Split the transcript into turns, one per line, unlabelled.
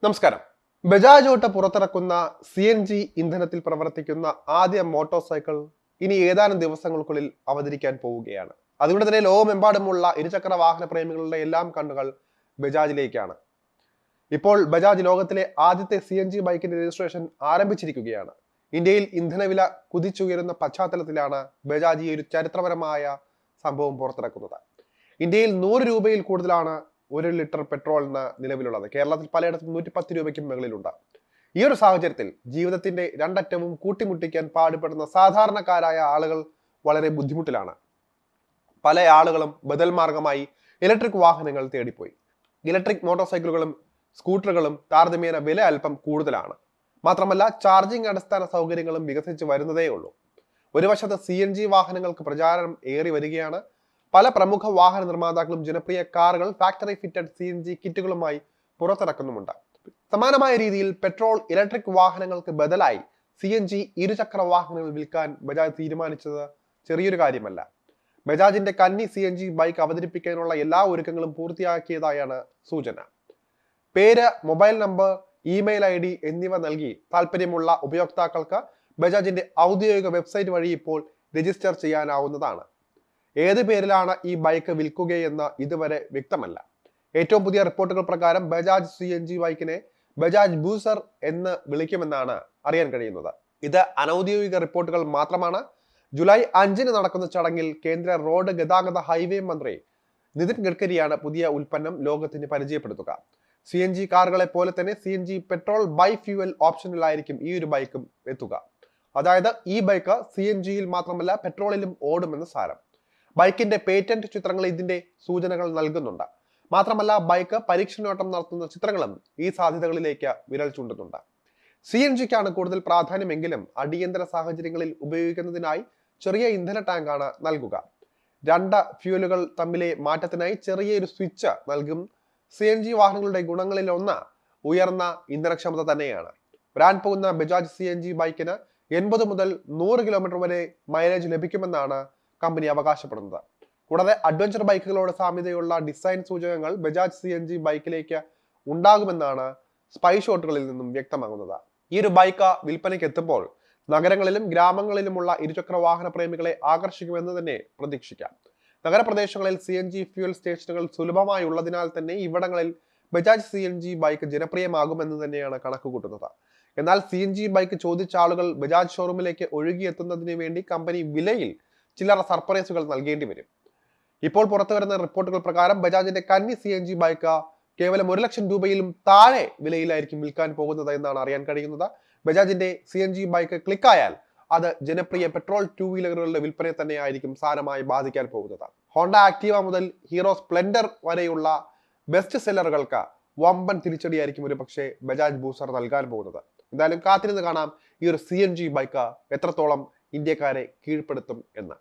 നമസ്കാരം. ബജാജ് ഓട്ടോ പുറത്തിറക്കുന്ന CNG ഇന്ധനത്തിൽ പ്രവർത്തിക്കുന്ന ആദ്യ മോട്ടോർ സൈക്കിൾ ഇനി ഏതാനും ദിവസങ്ങൾക്കുള്ളിൽ അവതരിക്കാൻ പോവുകയാണ്. അതുകൊണ്ട് തന്നെ ലോകമെമ്പാടുമുള്ള ഇരുചക്ര വാഹന പ്രേമികളുടെ എല്ലാം കണ്ണുകൾ ബജാജിലേക്കാണ്. ഇപ്പോൾ ബജാജ് ലോകത്തിലെ ആദ്യത്തെ CNG ബൈക്കിന്റെ രജിസ്ട്രേഷൻ ആരംഭിച്ചിരിക്കുകയാണ്. ഇന്ത്യയിൽ ഇന്ധനവില കുതിച്ചുയരുന്ന പശ്ചാത്തലത്തിലാണ് ബജാജ് ഈ ഒരു ചരിത്രപരമായ സംഭവം പുറത്തിറക്കുന്നത്. ഇന്ത്യയിൽ 100 രൂപയിൽ കൂടുതലാണ് 1 ലിറ്റർ പെട്രോളിന് നിലവിലുള്ളത്. കേരളത്തിൽ പലയിടത്തും 110 രൂപയ്ക്കും മുകളിലുണ്ട്. ഈ ഒരു സാഹചര്യത്തിൽ ജീവിതത്തിന്റെ രണ്ടറ്റവും കൂട്ടിമുട്ടിക്കാൻ പാടുപെടുന്ന സാധാരണക്കാരായ ആളുകൾ വളരെ ബുദ്ധിമുട്ടിലാണ്. പല ആളുകളും ബദൽ മാർഗമായി ഇലക്ട്രിക് വാഹനങ്ങൾ തേടിപ്പോയി. ഇലക്ട്രിക് മോട്ടോർ സൈക്കിളുകളും സ്കൂട്ടറുകളും താരതമ്യേന വില അല്പം കൂടുതലാണ്. മാത്രമല്ല ചാർജിംഗ് അടിസ്ഥാന സൗകര്യങ്ങളും വികസിച്ച് വരുന്നതേ ഉള്ളൂ. ഒരു വശത്ത് CNG വാഹനങ്ങൾക്ക് പ്രചാരണം ഏറി വരികയാണ്. പല പ്രമുഖ വാഹന നിർമ്മാതാക്കളും ജനപ്രിയ കാറുകൾ ഫാക്ടറി ഫിറ്റഡ് CNG കിറ്റുകളുമായി പുറത്തിറക്കുന്നുമുണ്ട്. സമാനമായ രീതിയിൽ പെട്രോൾ ഇലക്ട്രിക് വാഹനങ്ങൾക്ക് ബദലായി CNG ഇരുചക്ര വാഹനങ്ങൾ വിൽക്കാൻ ബജാജ് തീരുമാനിച്ചത് ചെറിയൊരു കാര്യമല്ല. ബജാജിന്റെ കന്നി CNG ബൈക്ക് അവതരിപ്പിക്കാനുള്ള എല്ലാ ഒരുക്കങ്ങളും പൂർത്തിയാക്കിയതായാണ് സൂചന. പേര്, മൊബൈൽ നമ്പർ, ഇമെയിൽ ID എന്നിവ നൽകി താല്പര്യമുള്ള ഉപയോക്താക്കൾക്ക് ബജാജിന്റെ ഔദ്യോഗിക വെബ്സൈറ്റ് വഴി ഇപ്പോൾ രജിസ്റ്റർ ചെയ്യാനാവുന്നതാണ്. ഏത് പേരിലാണ് ഈ ബൈക്ക് വിൽക്കുകയെന്ന് ഇതുവരെ വ്യക്തമല്ല. ഏറ്റവും പുതിയ റിപ്പോർട്ടുകൾ പ്രകാരം ബജാജ് CNG ബൈക്കിനെ ബജാജ് ബൂസർ എന്ന് വിളിക്കുമെന്നാണ് അറിയാൻ കഴിയുന്നത്. ഇത് അനൌദ്യോഗിക റിപ്പോർട്ടുകൾ മാത്രമാണ്. ജൂലൈ 5-ന് നടക്കുന്ന ചടങ്ങിൽ കേന്ദ്ര റോഡ് ഗതാഗത ഹൈവേ മന്ത്രി നിതിൻ ഗഡ്കരിയാണ് പുതിയ ഉൽപ്പന്നം ലോകത്തിന് പരിചയപ്പെടുത്തുക. CNG കാറുകളെ പോലെ തന്നെ CNG പെട്രോൾ ബൈഫ്യൂവൽ ഓപ്ഷനിലായിരിക്കും ഈ ഒരു ബൈക്കും എത്തുക. അതായത് ഈ ബൈക്ക് CNGയിൽ മാത്രമല്ല പെട്രോളിലും ഓടുമെന്ന് സാരം. ബൈക്കിന്റെ പേറ്റന്റ് ചിത്രങ്ങൾ ഇതിന്റെ സൂചനകൾ നൽകുന്നുണ്ട്. മാത്രമല്ല ബൈക്ക് പരീക്ഷണോട്ടം നടത്തുന്ന ചിത്രങ്ങളും ഈ സാധ്യതകളിലേക്ക് വിരൽ ചൂണ്ടുന്നുണ്ട്. CNGക്കാണ് കൂടുതൽ പ്രാധാന്യമെങ്കിലും അടിയന്തര സാഹചര്യങ്ങളിൽ ഉപയോഗിക്കുന്നതിനായി ചെറിയ ഇന്ധന ടാങ്കാണ് നൽകുക. 2 ഫ്യൂലുകൾ തമ്മിലെ മാറ്റത്തിനായി ചെറിയൊരു സ്വിച്ച് നൽകും. CNG വാഹനങ്ങളുടെ ഗുണങ്ങളിൽ ഒന്ന് ഉയർന്ന ഇന്ധനക്ഷമത തന്നെയാണ്. വരാൻ പോകുന്ന ബജാജ് CNG ബൈക്കിന് 80 മുതൽ 100 കിലോമീറ്റർ വരെ മൈലേജ് ലഭിക്കുമെന്നാണ് കമ്പനി അവകാശപ്പെടുന്നത്. കൂടാതെ അഡ്വഞ്ചർ ബൈക്കുകളോട് സാമ്യതയുള്ള ഡിസൈൻ സൂചകങ്ങൾ ബജാജ് CNG ബൈക്കിലേക്ക് ഉണ്ടാകുമെന്നാണ് സ്പൈ ഷോട്ടുകളിൽ നിന്നും വ്യക്തമാകുന്നത്. ഈ ഒരു ബൈക്ക് വിൽപ്പനയ്ക്ക് എത്തുമ്പോൾ നഗരങ്ങളിലും ഗ്രാമങ്ങളിലുമുള്ള ഇരുചക്ര വാഹന പ്രേമികളെ ആകർഷിക്കുമെന്ന് തന്നെ പ്രതീക്ഷിക്കാം. നഗരപ്രദേശങ്ങളിൽ CNG ഫ്യൂൽ സ്റ്റേഷനുകൾ സുലഭമായി ഉള്ളതിനാൽ തന്നെ ഇവിടങ്ങളിൽ ബജാജ് CNG ബൈക്ക് ജനപ്രിയമാകുമെന്ന് തന്നെയാണ് കണക്കുകൂട്ടുന്നത്. എന്നാൽ CNG ബൈക്ക് ചോദിച്ച ആളുകൾ ബജാജ് ഷോറൂമിലേക്ക് ഒഴുകിയെത്തുന്നതിന് വേണ്ടി കമ്പനി വിലയിൽ ചില്ലറ സർപ്രൈസുകൾ നൽകേണ്ടി വരും. ഇപ്പോൾ പുറത്തുവരുന്ന റിപ്പോർട്ടുകൾ പ്രകാരം ബജാജിന്റെ കന്നി CNG ബൈക്ക് കേവലം 1 ലക്ഷം രൂപയിലും താഴെ വിലയിലായിരിക്കും വിൽക്കാൻ പോകുന്നത് എന്നാണ് അറിയാൻ കഴിയുന്നത്. ബജാജിന്റെ CNG ബൈക്ക് ക്ലിക്കായാൽ അത് ജനപ്രിയ പെട്രോൾ 2 വീലറുകളുടെ വിൽപ്പനയെ തന്നെ ആയിരിക്കും സാരമായി ബാധിക്കാൻ പോകുന്നത്. ഹോണ്ട ആക്റ്റീവ മുതൽ ഹീറോ സ്പ്ലെൻഡർ വരെയുള്ള ബെസ്റ്റ് സെല്ലറുകൾക്ക് വമ്പൻ തിരിച്ചടിയായിരിക്കും ഒരു പക്ഷേ ബജാജ് ബൂസർ നൽകാൻ പോകുന്നത്. എന്തായാലും കാത്തിരുന്ന് കാണാം ഈ ഒരു CNG ബൈക്ക് എത്രത്തോളം ഇന്ത്യക്കാരെ കീഴ്പ്പെടുത്തും എന്ന്.